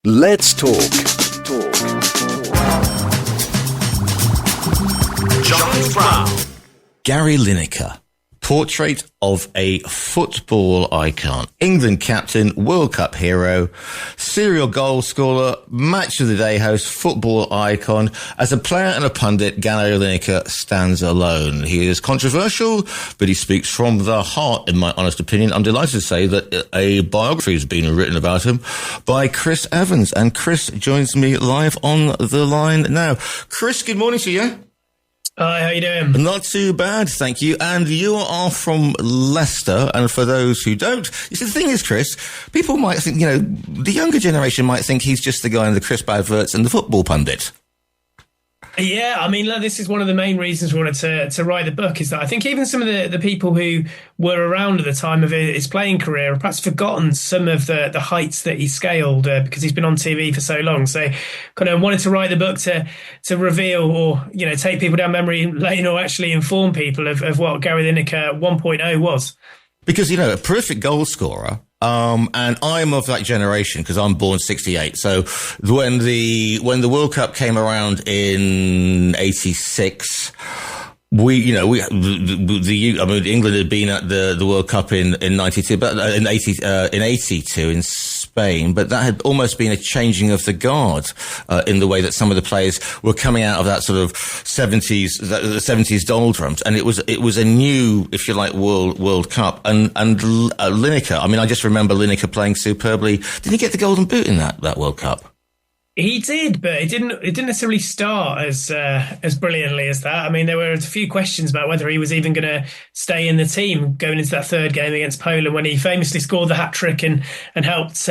Let's talk. Giles Brown. Gary Lineker, portrait of a football icon, England captain, World Cup hero, serial goal scorer, match of the day host, football icon. As a player and a pundit, Gary Lineker stands alone. He is controversial, but he speaks from the heart, in my honest opinion. I'm delighted to say that a biography has been written about him by Chris Evans, and Chris joins me live on the line now. Chris, good morning to you. Hi, how you doing? Not too bad, thank you. And you are from Leicester, and for those who don't, you see, the thing is, Chris, people might think, the younger generation might think he's just the guy in the crisp adverts and the football pundit. Yeah, I mean, this is one of the main reasons we wanted to write the book, is that I think even some of the people who were around at the time of his playing career have perhaps forgotten some of the heights that he scaled because he's been on TV for so long. So kind of wanted to write the book to reveal or, take people down memory lane or actually inform people of what Gary Lineker 1.0 was. Because, a prolific goal scorer. And I'm of that generation because I'm born 68. So when the World Cup came around in 86, England had been at the World Cup in 92, but in 82 in Spain, but that had almost been a changing of the guard, in the way that some of the players were coming out of that sort of 70s doldrums. And it was a new, if you like, World Cup. And Lineker, I just remember Lineker playing superbly. Did he get the golden boot in that World Cup? He did, but it didn't necessarily start as brilliantly as that. I mean, there were a few questions about whether he was even going to stay in the team going into that third game against Poland, when he famously scored the hat trick and helped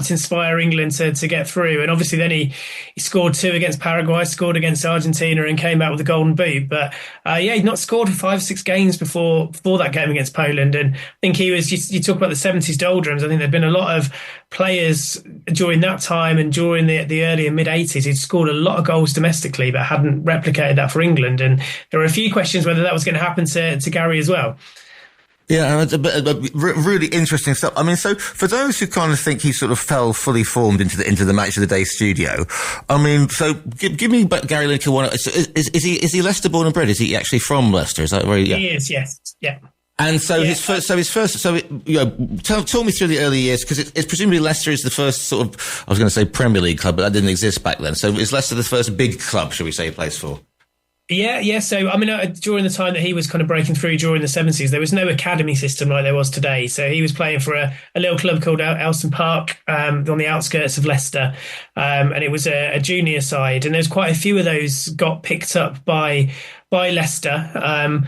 inspire England to get through. And obviously, then he scored 2 against Paraguay, scored against Argentina, and came out with a golden boot. But he'd not scored for 5-6 games before that game against Poland. And I think he was. You talk about the 70s doldrums. I think there'd been a lot of players during that time and during the early and mid 80s who'd scored a lot of goals domestically but hadn't replicated that for England. And there were a few questions whether that was going to happen to Gary as well. Yeah, really interesting stuff. I mean, so for those who kind of think he sort of fell fully formed into the match of the day studio, I mean, so give me Gary Lineker one. Is he Leicester born and bred? Is he actually from Leicester? Is that where? Yeah. He is, yes, yeah. And so his first, talk me through the early years, because it's presumably Leicester is the first sort of, I was going to say Premier League club, but that didn't exist back then. So is Leicester the first big club, shall we say, he plays for? Yeah. So, during the time that he was kind of breaking through during the 70s, there was no academy system like there was today. So he was playing for a little club called Elston Park on the outskirts of Leicester. And it was a junior side. And there's quite a few of those got picked up by Leicester.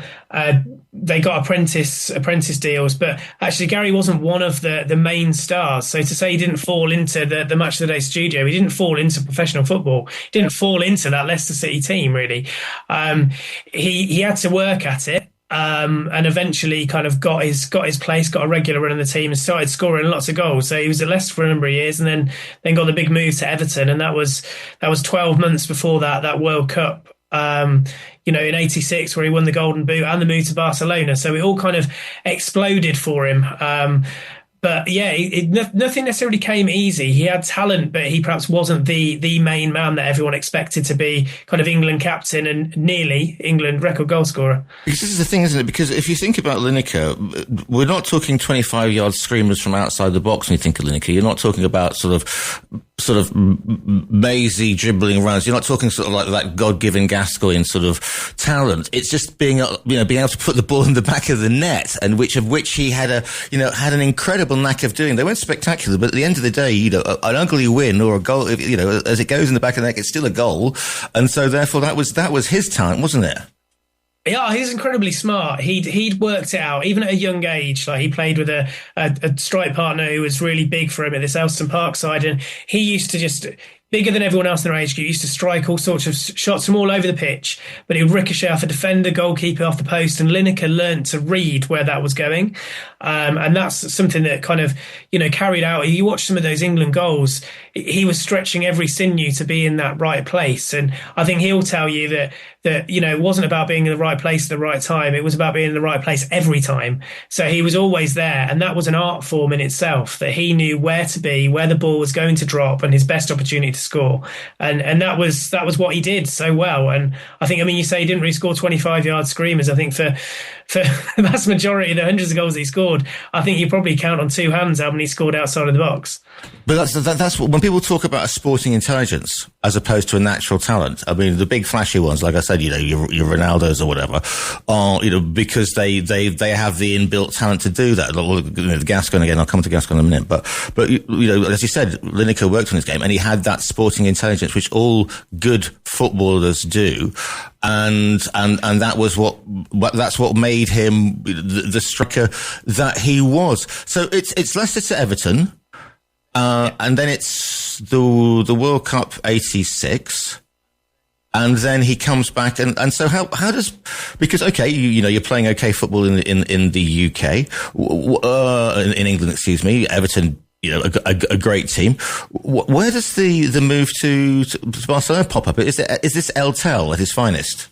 They got apprentice deals, but actually Gary wasn't one of the main stars. So to say he didn't fall into the match of the day studio, he didn't fall into professional football. He didn't fall into that Leicester City team, really. He had to work at it. And eventually kind of got his place, got a regular run in the team and started scoring lots of goals. So he was at Leicester for a number of years and then got the big move to Everton. And that was 12 months before that World Cup. In 86, where he won the Golden Boot and the move to Barcelona. So it all kind of exploded for him. But yeah, nothing necessarily came easy. He had talent, but he perhaps wasn't the main man that everyone expected to be kind of England captain and nearly England record goal scorer. Because this is the thing, isn't it? Because if you think about Lineker, we're not talking 25-yard screamers from outside the box when you think of Lineker. You're not talking about sort of mazy dribbling runs. You're not talking sort of like that God-given Gascoigne sort of talent. It's just being able to put the ball in the back of the net, and which he had an incredible knack of doing. They weren't spectacular, but at the end of the day, an ugly win or a goal, as it goes in the back of the net, it's still a goal. And so therefore that was his talent, wasn't it? Yeah, he's incredibly smart. He'd worked it out even at a young age. Like he played with a strike partner who was really big for him at this Elston Park side, and he used to just bigger than everyone else in their age group, used to strike all sorts of shots from all over the pitch, but he would ricochet off a defender, goalkeeper, off the post, and Lineker learnt to read where that was going. And that's something that kind of, carried out. You watch some of those England goals, he was stretching every sinew to be in that right place. And I think he'll tell you that it wasn't about being in the right place at the right time. It was about being in the right place every time. So he was always there. And that was an art form in itself, that he knew where to be, where the ball was going to drop, and his best opportunity to score. And that was what he did so well. And I think, you say he didn't really score 25-yard screamers. I think for the vast majority of the hundreds of goals he scored, I think you probably count on two hands how many he scored outside of the box. But that's what, when people talk about a sporting intelligence as opposed to a natural talent. The big flashy ones, like I said, your Ronaldos or whatever, are because they have the inbuilt talent to do that. The Gascoigne again, I'll come to Gascoigne in a minute, but as you said, Lineker worked on his game and he had that sporting intelligence which all good footballers do. And that was that's what made him the striker that he was. So it's Leicester to Everton. And then it's the World Cup 86. And then he comes back and so how does, because okay, you're playing okay football in the UK, in England, excuse me, Everton, a great team. Where does the move to Barcelona pop up? Is this El Tel at his finest?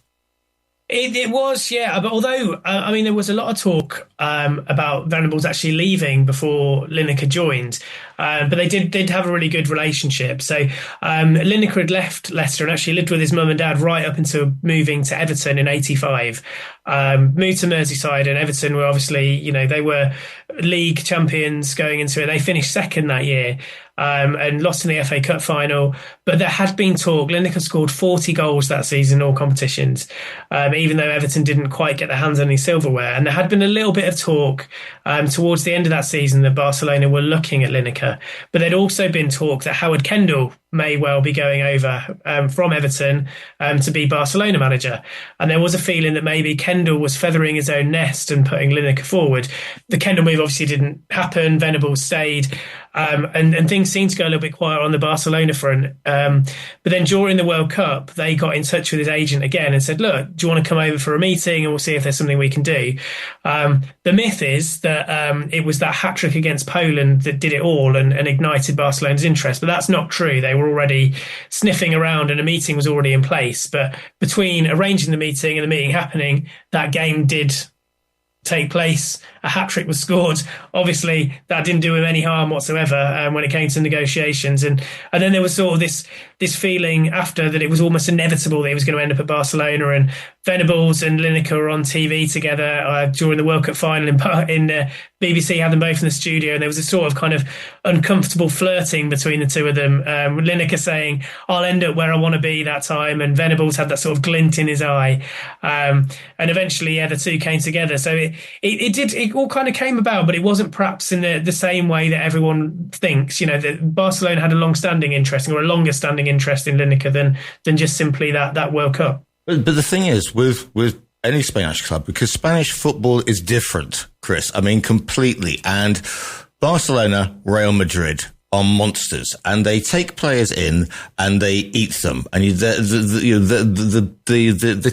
It was, yeah. But although, there was a lot of talk about Venables actually leaving before Lineker joined. But they did have a really good relationship. So Lineker had left Leicester and actually lived with his mum and dad right up until moving to Everton in 85. Moved to Merseyside, and Everton were obviously, they were league champions going into it. They finished second that year. And lost in the FA Cup final. But there had been talk. Lineker scored 40 goals that season in all competitions, even though Everton didn't quite get their hands on any silverware. And there had been a little bit of talk towards the end of that season that Barcelona were looking at Lineker. But there'd also been talk that Howard Kendall may well be going over from Everton to be Barcelona manager. And there was a feeling that maybe Kendall was feathering his own nest and putting Lineker forward. The Kendall move obviously didn't happen. Venables stayed. And things seemed to go a little bit quiet on the Barcelona front. But then during the World Cup, they got in touch with his agent again and said, look, do you want to come over for a meeting and we'll see if there's something we can do? The myth is that it was that hat-trick against Poland that did it all and ignited Barcelona's interest. But that's not true. They were already sniffing around and a meeting was already in place. But between arranging the meeting and the meeting happening, that game did take place. A hat-trick was scored. Obviously, that didn't do him any harm whatsoever when it came to negotiations. And then there was sort of this feeling after that it was almost inevitable that he was going to end up at Barcelona. And Venables and Lineker were on TV together during the World Cup final in BBC, had them both in the studio. And there was a sort of kind of uncomfortable flirting between the two of them. Lineker saying, I'll end up where I want to be that time. And Venables had that sort of glint in his eye. And eventually, the two came together. So it all kind of came about, but it wasn't perhaps in the same way that everyone thinks. That Barcelona had a long-standing interest or a longer-standing interest in Lineker than just simply that World Cup. But the thing is, with any Spanish club, because Spanish football is different, Chris. Completely. And Barcelona, Real Madrid are monsters, and they take players in and they eat them. And the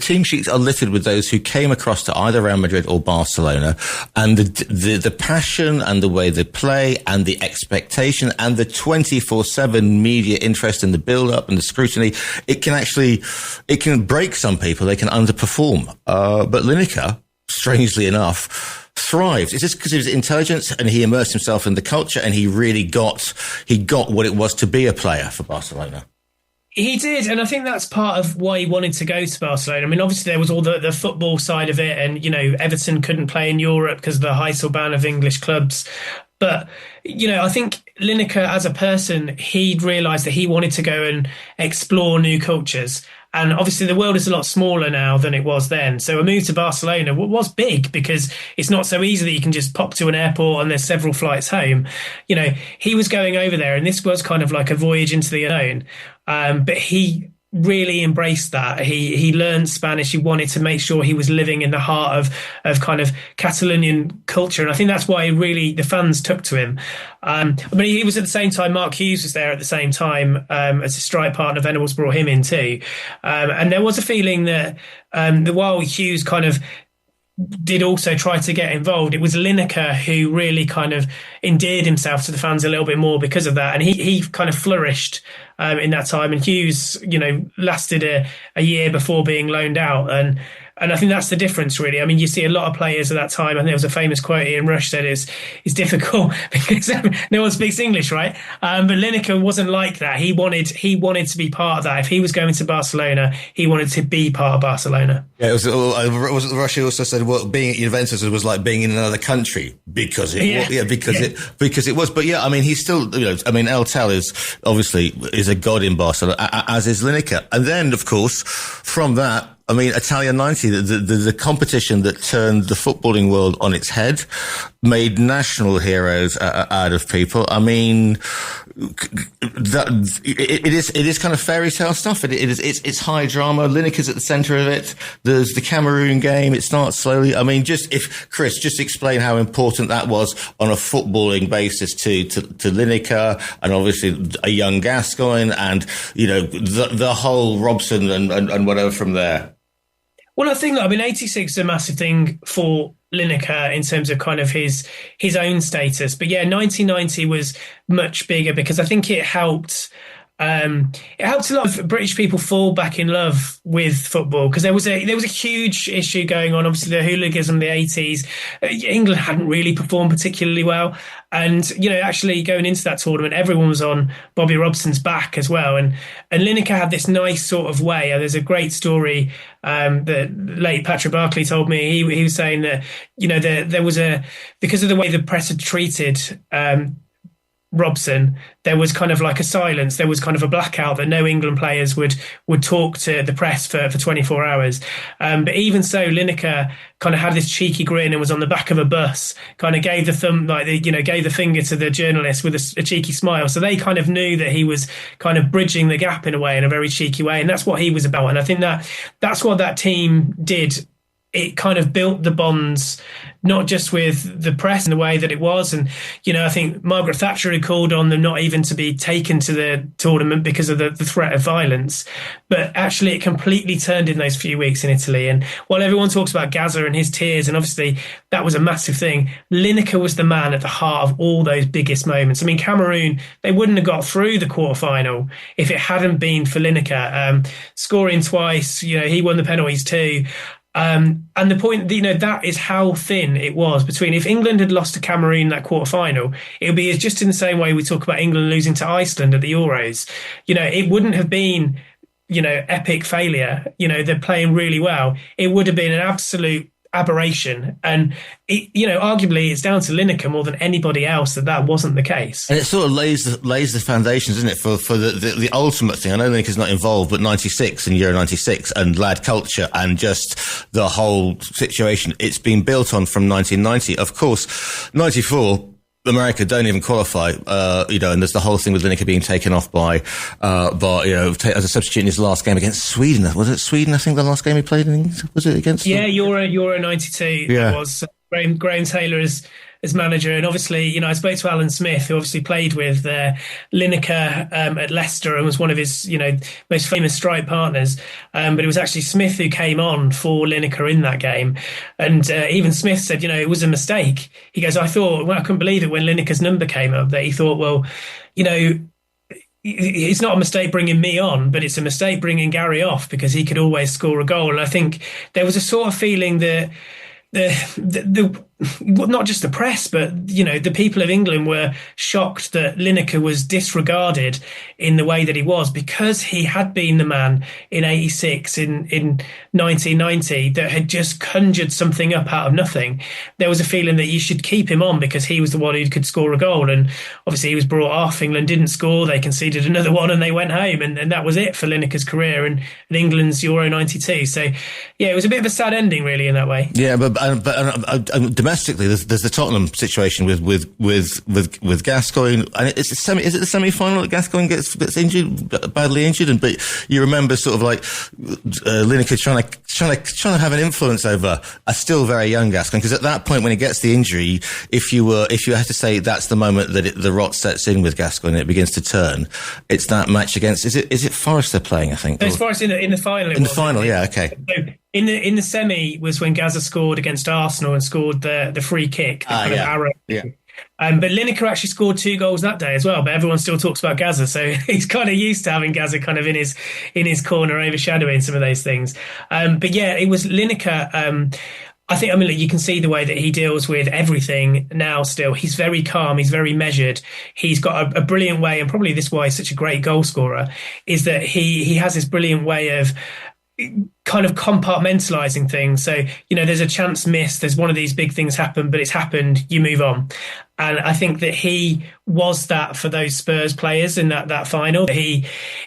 team sheets are littered with those who came across to either Real Madrid or Barcelona, and the passion and the way they play and the expectation and the 24/7 media interest in the build-up and the scrutiny, it can break some people. They can underperform. But Lineker, strangely enough, thrived. Is this because of his intelligence and he immersed himself in the culture and he really got what it was to be a player for Barcelona? He did, and I think that's part of why he wanted to go to Barcelona. Obviously there was all the football side of it, and Everton couldn't play in Europe because of the Heysel ban of English clubs. But, I think Lineker as a person, he'd realised that he wanted to go and explore new cultures. And obviously the world is a lot smaller now than it was then. So a move to Barcelona was big because it's not so easy that you can just pop to an airport and there's several flights home. He was going over there and this was kind of like a voyage into the unknown. But he really embraced that. He learned Spanish. He wanted to make sure he was living in the heart of kind of Catalonian culture, and I think that's why really the fans took to him. But he was at the same time. Mark Hughes was there at the same time as a strike partner. Venables brought him in too, and there was a feeling that while Hughes kind of did also try to get involved, it was Lineker who really kind of endeared himself to the fans a little bit more because of that. And he kind of flourished in that time. And Hughes, lasted a year before being loaned out. And I think that's the difference, really. I mean, you see a lot of players at that time. I think there was a famous quote Ian Rush said is difficult because no one speaks English, right? But Lineker wasn't like that. He wanted to be part of that. If he was going to Barcelona, he wanted to be part of Barcelona. Yeah, Rush also said, well, being at Juventus was like being in another country because it was. But yeah, I mean, he's still, El Tel is a god in Barcelona, as is Lineker. And then, of course, from that, I mean, Italia 90, the competition that turned the footballing world on its head, made national heroes out of people. I mean, it is kind of fairy tale stuff. It's high drama. Lineker's at the centre of it. There's the Cameroon game. It starts slowly. I mean, just explain how important that was on a footballing basis to Lineker, and obviously a young Gascoigne, and the whole Robson and whatever from there. Well, I think, 86 is a massive thing for Lineker in terms of kind of his own status. But yeah, 1990 was much bigger because I think it helped a lot of British people fall back in love with football, because there was a huge issue going on. Obviously, the hooliganism in the 80s. England hadn't really performed particularly well. And, actually going into that tournament, everyone was on Bobby Robson's back as well. And Lineker had this nice sort of way. There's a great story that late Patrick Barclay told me. He was saying that, there was because of the way the press had treated Robson, there was kind of like a silence. There was kind of a blackout that no England players would talk to the press for 24 hours. But even so, Lineker kind of had this cheeky grin and was on the back of a bus, kind of gave the thumb, gave the finger to the journalist with a cheeky smile. So they kind of knew that he was kind of bridging the gap in a way, in a very cheeky way. And that's what he was about. And I think that's what that team did. It kind of built the bonds, not just with the press in the way that it was. And, I think Margaret Thatcher had called on them not even to be taken to the tournament because of the threat of violence. But actually, it completely turned in those few weeks in Italy. And while everyone talks about Gazza and his tears, and obviously that was a massive thing, Lineker was the man at the heart of all those biggest moments. I mean, Cameroon, they wouldn't have got through the quarterfinal if it hadn't been for Lineker. Scoring twice, he won the penalties too. And the point, that is how thin it was between. If England had lost to Cameroon that quarterfinal, it would be just in the same way we talk about England losing to Iceland at the Euros. It wouldn't have been, epic failure. They're playing really well. It would have been an absolute aberration, and arguably it's down to Lineker more than anybody else that wasn't the case. And it sort of lays the foundations, isn't it, for the ultimate thing. I know Lineker's not involved, but 96 and Euro 96 and lad culture and just the whole situation, it's been built on from 1990. Of course, 94, America don't even qualify, and there's the whole thing with Lineker being taken off by as a substitute in his last game against Sweden. Was it Sweden? I think the last game he played in, was it against? Yeah, Euro 92. Yeah. It was Graham Taylor as manager. And obviously, I spoke to Alan Smith, who obviously played with Lineker at Leicester and was one of his, most famous strike partners. But it was actually Smith who came on for Lineker in that game. And even Smith said, it was a mistake. He goes, I couldn't believe it when Lineker's number came up, that he thought, well, it's not a mistake bringing me on, but it's a mistake bringing Gary off, because he could always score a goal. And I think there was a sort of feeling that the not just the press, but the people of England were shocked that Lineker was disregarded in the way that he was, because he had been the man in 86, in 1990, that had just conjured something up out of nothing. There was a feeling that you should keep him on because he was the one who could score a goal, and obviously he was brought off. England didn't score, they conceded another one and they went home, and that was it for Lineker's career and England's Euro 92. So yeah, it was a bit of a sad ending really in that way. Yeah, but domestically, there's the Tottenham situation with Gascoigne, and is it the semi-final that Gascoigne gets badly injured, but you remember sort of like Lineker trying to have an influence over a still very young Gascoigne, because at that point when he gets the injury, if you had to say that's the moment that the rot sets in with Gascoigne and it begins to turn, it's that match against is it Forest they're playing, I think. It's Forest in the final. In the final, yeah, okay. So in the semi was when Gaza scored against Arsenal and scored the free kick, the kind of arrow. Yeah. But Lineker actually scored 2 goals that day as well. But everyone still talks about Gaza, so he's kind of used to having Gaza kind of in his corner, overshadowing some of those things. But yeah, it was Lineker. I mean, you can see the way that he deals with everything now still. He's very calm. He's very measured. He's got a brilliant way, and probably this is why he's such a great goal scorer, is that he has this brilliant way of kind of compartmentalizing things. So, there's a chance missed. There's one of these big things happen, but it's happened. You move on. And I think that he was that for those Spurs players in that final. He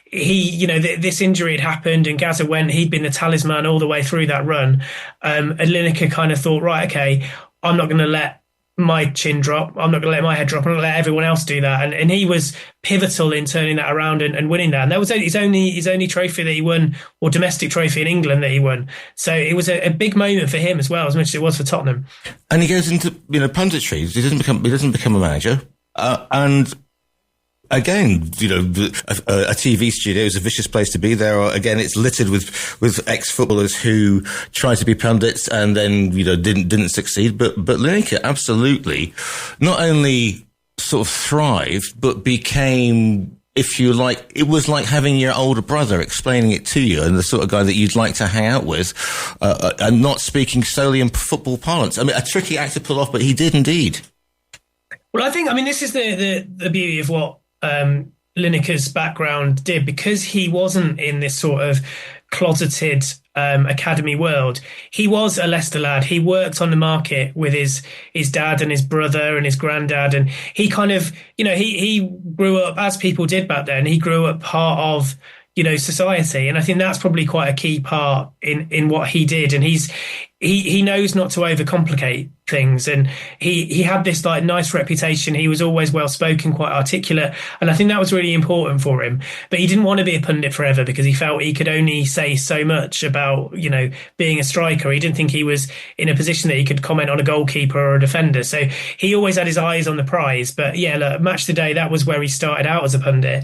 this injury had happened and Gaza he'd been the talisman all the way through that run. And Lineker kind of thought, right, okay, I'm not going to let my chin drop. I'm not going to let my head drop. I'm going to let everyone else do that. And he was pivotal in turning that around and winning that. And that was his only trophy that he won, or domestic trophy in England that he won. So it was a big moment for him as well, as much as it was for Tottenham. And he goes into punditry. He doesn't become a manager. And again, a TV studio is a vicious place to be. Again, it's littered with ex-footballers who tried to be pundits and then, didn't succeed. But Lineker absolutely not only sort of thrived, but became, if you like, it was like having your older brother explaining it to you, and the sort of guy that you'd like to hang out with, and not speaking solely in football parlance. I mean, a tricky act to pull off, but he did indeed. Well, this is the beauty of what Lineker's background did, because he wasn't in this sort of closeted academy world. He was a Leicester lad. He worked on the market with his dad and his brother and his granddad, and he kind of, he grew up as people did back then. He grew up part of society, and I think that's probably quite a key part in what he did. And he knows not to overcomplicate things, and he had this like nice reputation. He was always well spoken, quite articulate, and I think that was really important for him. But he didn't want to be a pundit forever, because he felt he could only say so much about being a striker. He didn't think he was in a position that he could comment on a goalkeeper or a defender, so he always had his eyes on the prize. But yeah, look, Match Today, that was where he started out as a pundit.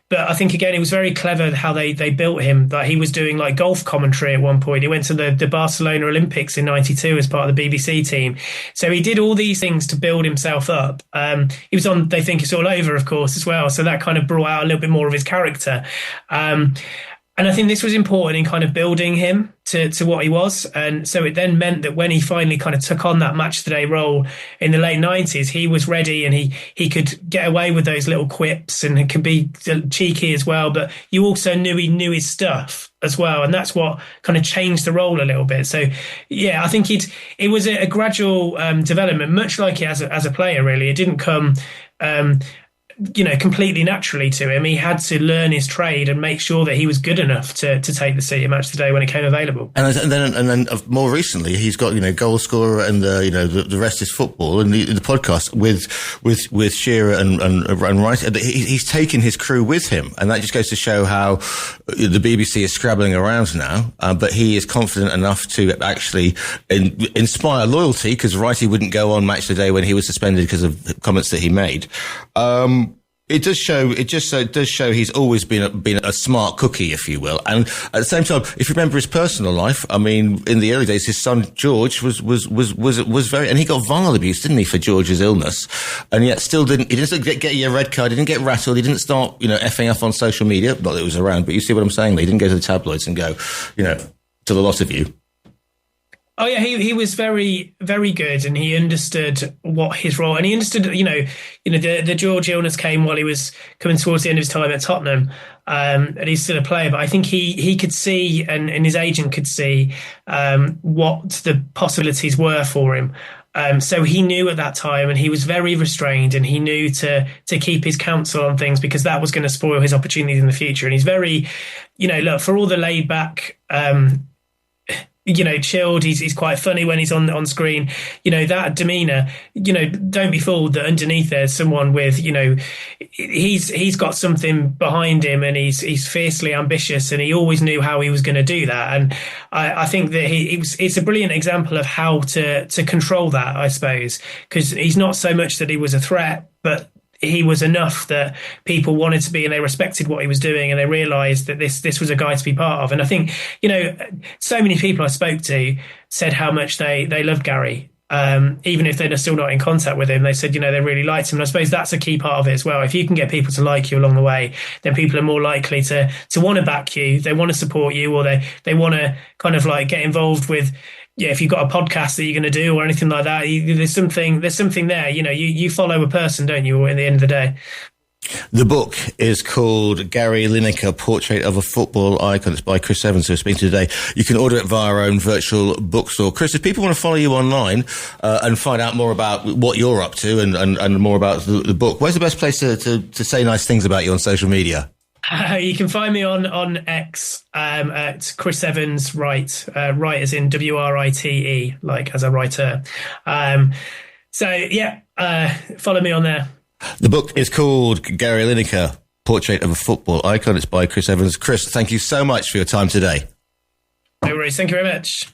But I think, again, it was very clever how they built him. That he was doing like golf commentary at one point. He went to the Barcelona Olympics in '92 as part of the BBC team. So he did all these things to build himself up. He was on They Think It's All Over, of course, as well. So that kind of brought out a little bit more of his character. And I think this was important in kind of building him to what he was. And so it then meant that when he finally kind of took on that Match Today role in the late 90s, he was ready, and he could get away with those little quips, and it could be cheeky as well. But you also knew he knew his stuff as well. And that's what kind of changed the role a little bit. So yeah, I think it was a gradual development, much like it as a player, really. It didn't come completely naturally to him. He had to learn his trade and make sure that he was good enough to take the seat at Match Today when it came available. And then more recently, he's got goal scorer and the rest is football, and the podcast with Shearer and Wright. He's taken his crew with him, and that just goes to show how the BBC is scrabbling around now. But he is confident enough to actually inspire loyalty, because Wrighty wouldn't go on Match Today when he was suspended because of comments that he made. It does show he's always been a smart cookie, if you will. And at the same time, if you remember his personal life, I mean, in the early days, his son George was very, and he got vile abuse, didn't he, for George's illness, and yet still he didn't get a red card, he didn't get rattled, he didn't start effing off on social media. Not that it was around, but you see what I'm saying. He didn't go to the tabloids and go, to the lot of you. Oh yeah, he was very, very good, and he understood what his role, and he understood, the George illness came while he was coming towards the end of his time at Tottenham, and he's still a player, but I think he could see, and his agent could see, what the possibilities were for him. So he knew at that time, and he was very restrained, and he knew to keep his counsel on things, because that was going to spoil his opportunities in the future. And he's very, look, for all the laid back, chilled. He's quite funny when he's on screen. That demeanor. Don't be fooled that underneath there's someone with, he's got something behind him, and he's fiercely ambitious, and he always knew how he was going to do that. And I think that it's a brilliant example of how to control that, I suppose, because he's not so much that he was a threat, but he was enough that people wanted to be, and they respected what he was doing, and they realized that this was a guy to be part of. And I think, so many people I spoke to said how much they loved Gary. Even if they're still not in contact with him, they said, they really liked him. And I suppose that's a key part of it as well. If you can get people to like you along the way, then people are more likely to want to back you. They want to support you, or they want to kind of like get involved with, if you've got a podcast that you're going to do or anything like that. There's something there. You follow a person, don't you? At the end of the day. The book is called Gary Lineker, Portrait of a Football Icon. It's by Chris Evans, who we're speaking to today. You can order it via our own virtual bookstore. Chris, if people want to follow you online and find out more about what you're up to and more about the book, where's the best place to say nice things about you on social media? You can find me on X at Chris Evans Write, write as in WRITE, like as a writer. Follow me on there. The book is called Gary Lineker, Portrait of a Football Icon. It's by Chris Evans. Chris, thank you so much for your time today. No worries. Thank you very much.